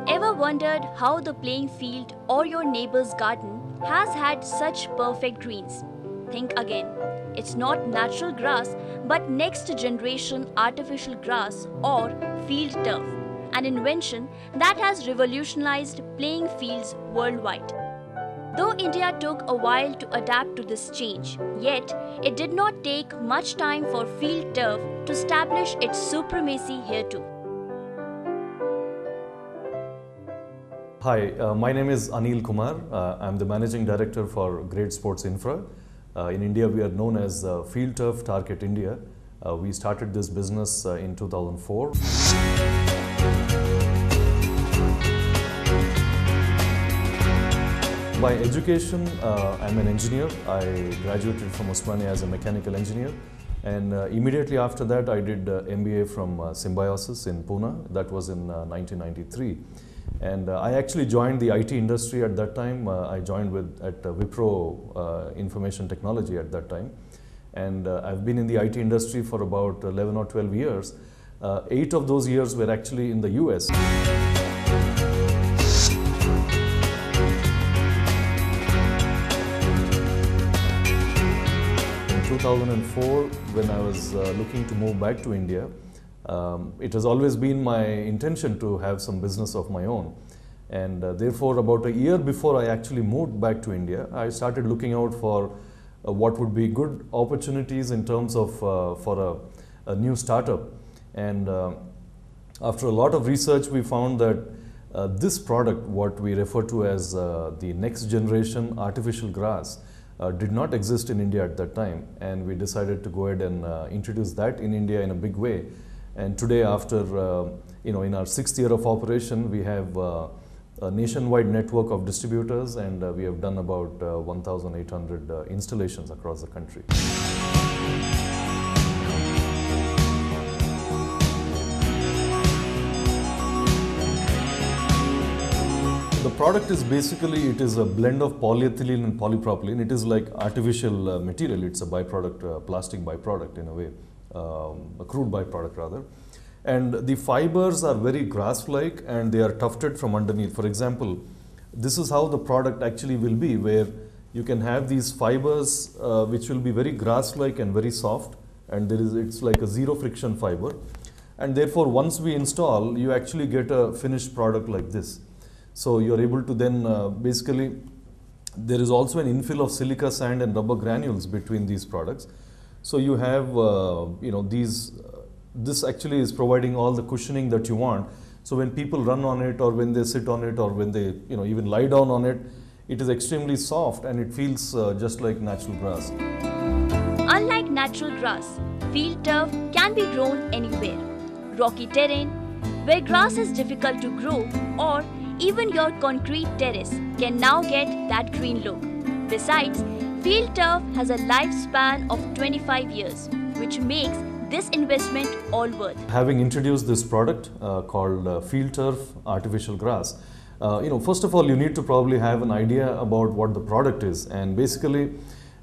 Ever wondered how the playing field or your neighbor's garden has had such perfect greens? Think again. It's not natural grass, but next generation artificial grass or field turf, an invention that has revolutionized playing fields worldwide. Though India took a while to adapt to this change, yet it did not take much time for field turf to establish its supremacy here too. Hi, my name is Anil Kumar. I'm the Managing Director for Great Sports Infra. In India, we are known as FieldTurf Tarkett India. We started this business in 2004. By education, I'm an engineer. I graduated from Osmania as a mechanical engineer. And immediately after that, I did MBA from Symbiosis in Pune. That was in 1993. And I actually joined the IT industry at that time. I joined at Wipro Information Technology at that time. And I've been in the IT industry for about 11 or 12 years. 8 of those years were actually in the US. In 2004, when I was looking to move back to India, it has always been my intention to have some business of my own. And therefore, about a year before I actually moved back to India, I started looking out for what would be good opportunities in terms of for a new startup. And after a lot of research, we found that this product, what we refer to as the next generation artificial grass, did not exist in India at that time. And we decided to go ahead and introduce that in India in a big way. And today, after in our 6th year of operation, we have a nationwide network of distributors, and we have done about 1,800 installations across the country. The product is basically, it is a blend of polyethylene and polypropylene. It is like artificial material. It's a byproduct, plastic byproduct in a way. A crude byproduct rather, and the fibers are very grass-like and they are tufted from underneath. For example, this is how the product actually will be, where you can have these fibers which will be very grass-like and very soft, and it's like a zero friction fiber, and therefore once we install, you actually get a finished product like this. So you're able to then basically, there is also an infill of silica sand and rubber granules between these products. So you have, this actually is providing all the cushioning that you want. So when people run on it, or when they sit on it, or when they, even lie down on it, it is extremely soft and it feels just like natural grass. Unlike natural grass, field turf can be grown anywhere. Rocky terrain, where grass is difficult to grow, or even your concrete terrace can now get that green look. Besides, field turf has a lifespan of 25 years, which makes this investment all worth. Having introduced this product called FieldTurf Artificial Grass, first of all, you need to probably have an idea about what the product is. And basically,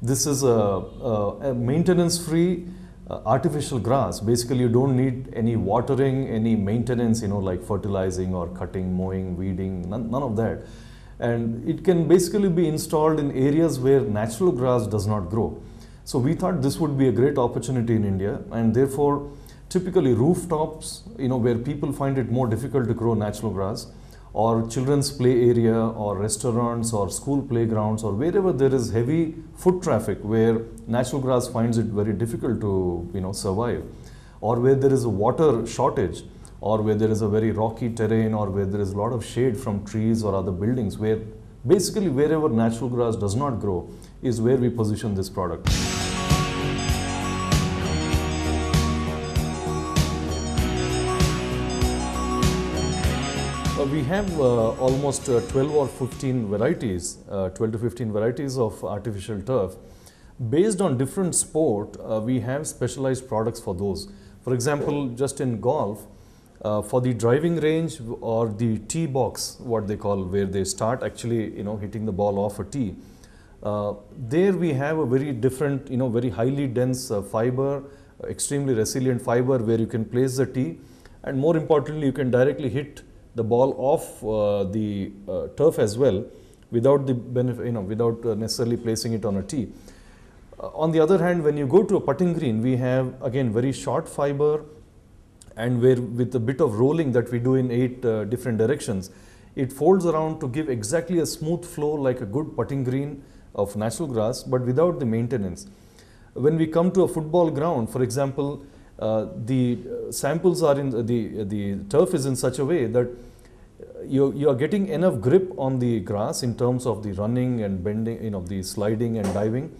this is a maintenance-free artificial grass. Basically, you don't need any watering, any maintenance, like fertilizing or cutting, mowing, weeding, none of that. And it can basically be installed in areas where natural grass does not grow. So we thought this would be a great opportunity in India, and therefore typically rooftops, where people find it more difficult to grow natural grass, or children's play area, or restaurants, or school playgrounds, or wherever there is heavy foot traffic where natural grass finds it very difficult to survive, or where there is a water shortage, or where there is a very rocky terrain, or where there is a lot of shade from trees or other buildings, where basically wherever natural grass does not grow is where we position this product. We have almost 12 or 15 varieties, 12 to 15 varieties of artificial turf. Based on different sport, we have specialized products for those. For example, just in golf, for the driving range or the tee box, what they call, where they start actually hitting the ball off a tee, there we have a very different, very highly dense fiber, extremely resilient fiber, where you can place the tee and more importantly, you can directly hit the ball off the turf as well, without the benefit, without necessarily placing it on a tee. On the other hand, when you go to a putting green, we have again very short fiber, and where with a bit of rolling that we do in 8 different directions, it folds around to give exactly a smooth flow like a good putting green of natural grass, but without the maintenance. When we come to a football ground, for example, the samples are in the turf is in such a way that you are getting enough grip on the grass in terms of the running and bending, the sliding and diving.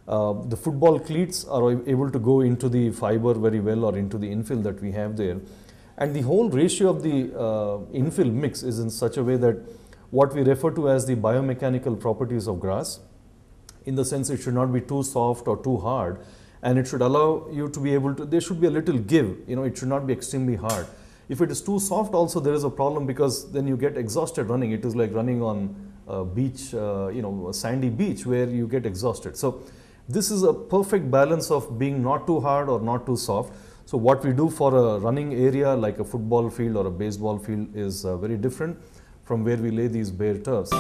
The football cleats are able to go into the fiber very well, or into the infill that we have there. And the whole ratio of the infill mix is in such a way that what we refer to as the biomechanical properties of grass, in the sense it should not be too soft or too hard, and it should allow you to be able to, there should be a little give, it should not be extremely hard. If it is too soft also, there is a problem, because then you get exhausted running. It is like running on a beach, a sandy beach, where you get exhausted. So this is a perfect balance of being not too hard or not too soft. So what we do for a running area like a football field or a baseball field is very different from where we lay these bare turfs.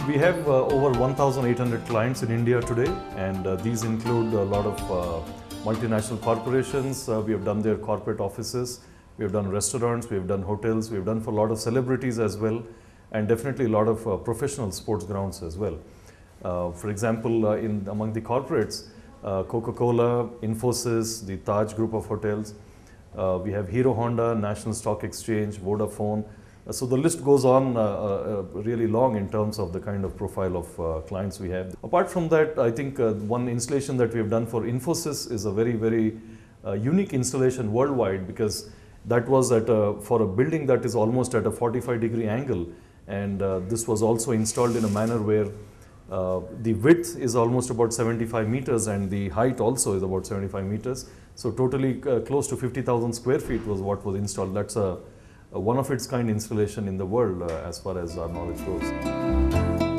We have over 1,800 clients in India today, and these include a lot of multinational corporations. We have done their corporate offices, we have done restaurants, we have done hotels, we have done for a lot of celebrities as well, and definitely a lot of professional sports grounds as well. For example, among the corporates, Coca-Cola, Infosys, the Taj group of hotels, we have Hero Honda, National Stock Exchange, Vodafone. So the list goes on really long in terms of the kind of profile of clients we have. Apart from that, I think one installation that we have done for Infosys is a very, very unique installation worldwide, because that was for a building that is almost at a 45-degree angle, and this was also installed in a manner where the width is almost about 75 meters and the height also is about 75 meters. So totally close to 50,000 square feet was what was installed. That's a one of its kind installation in the world as far as our knowledge goes.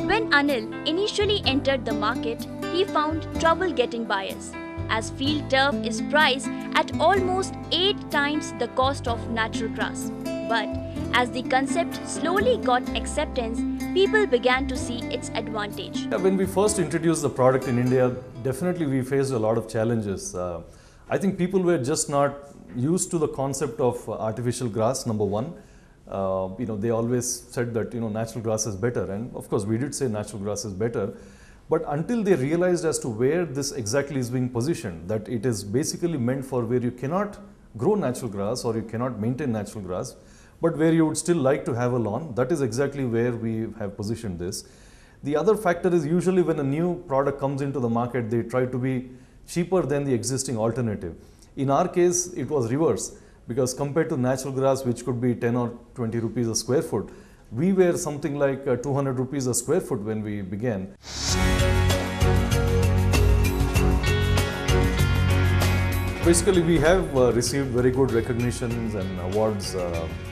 When Anil initially entered the market, he found trouble getting buyers, as field turf is priced at almost 8 times the cost of natural grass. But as the concept slowly got acceptance, people began to see its advantage. When we first introduced the product in India, definitely we faced a lot of challenges. I think people were just not used to the concept of artificial grass, number one. They always said that natural grass is better, and of course we did say natural grass is better, but until they realized as to where this exactly is being positioned, that it is basically meant for where you cannot grow natural grass or you cannot maintain natural grass, but where you would still like to have a lawn, that is exactly where we have positioned this. The other factor is, usually when a new product comes into the market, they try to be cheaper than the existing alternative. In our case, it was reverse, because compared to natural grass, which could be 10 or 20 rupees a square foot, we were something like 200 rupees a square foot when we began. Basically, we have received very good recognitions and awards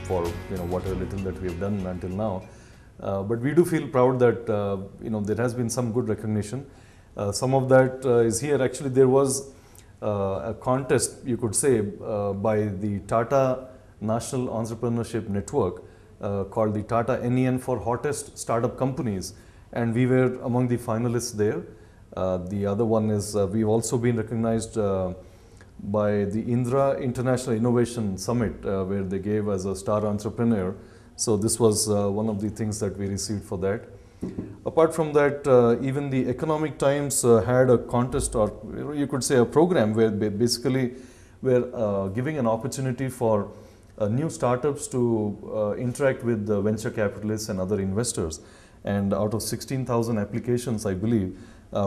for whatever little that we have done until now. But we do feel proud that there has been some good recognition. Some of that is here. Actually, there was a contest, you could say, by the Tata National Entrepreneurship Network called the Tata NEN for Hottest Startup Companies, and we were among the finalists there. The other one is we've also been recognized by the Indra International Innovation Summit, where they gave us a star entrepreneur. So this was one of the things that we received for that. Apart from that, even the Economic Times had a contest, or you could say a program, where basically we're giving an opportunity for new startups to interact with the venture capitalists and other investors. And out of 16,000 applications, I believe,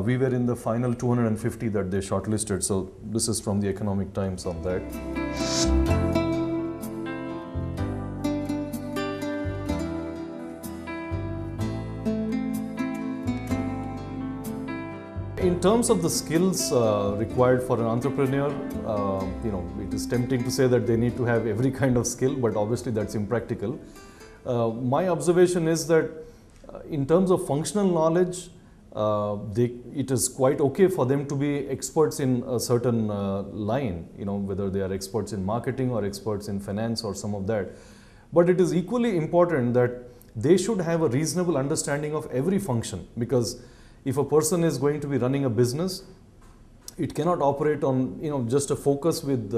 we were in the final 250 that they shortlisted. So this is from the Economic Times on that. In terms of the skills required for an entrepreneur, it is tempting to say that they need to have every kind of skill, but obviously that's impractical. My observation is that in terms of functional knowledge, it is quite okay for them to be experts in a certain line, whether they are experts in marketing or experts in finance or some of that. But it is equally important that they should have a reasonable understanding of every function, because if a person is going to be running a business, it cannot operate on just a focus with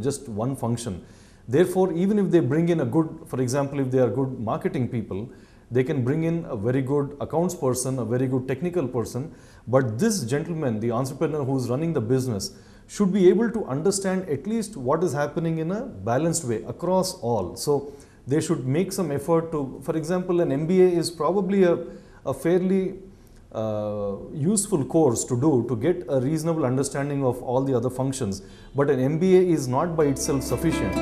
just one function. Therefore, even if they bring in a good, for example, if they are good marketing people, they can bring in a very good accounts person, a very good technical person, but this gentleman, the entrepreneur who is running the business, should be able to understand at least what is happening in a balanced way across all. So they should make some effort to, for example, an MBA is probably a fairly useful course to do to get a reasonable understanding of all the other functions, but an MBA is not by itself sufficient.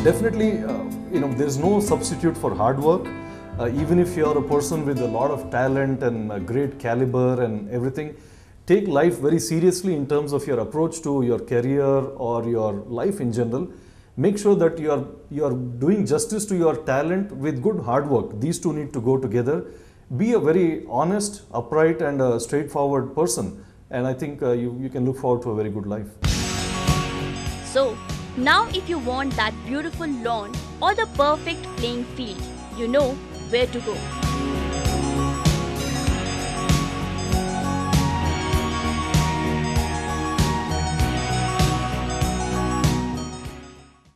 Definitely, there is no substitute for hard work. Even if you are a person with a lot of talent and a great caliber and everything, take life very seriously in terms of your approach to your career or your life in general. Make sure that you are doing justice to your talent with good hard work. These two need to go together. Be a very honest, upright and a straightforward person, and I think you can look forward to a very good life. So, now if you want that beautiful lawn or the perfect playing field, you know where to go.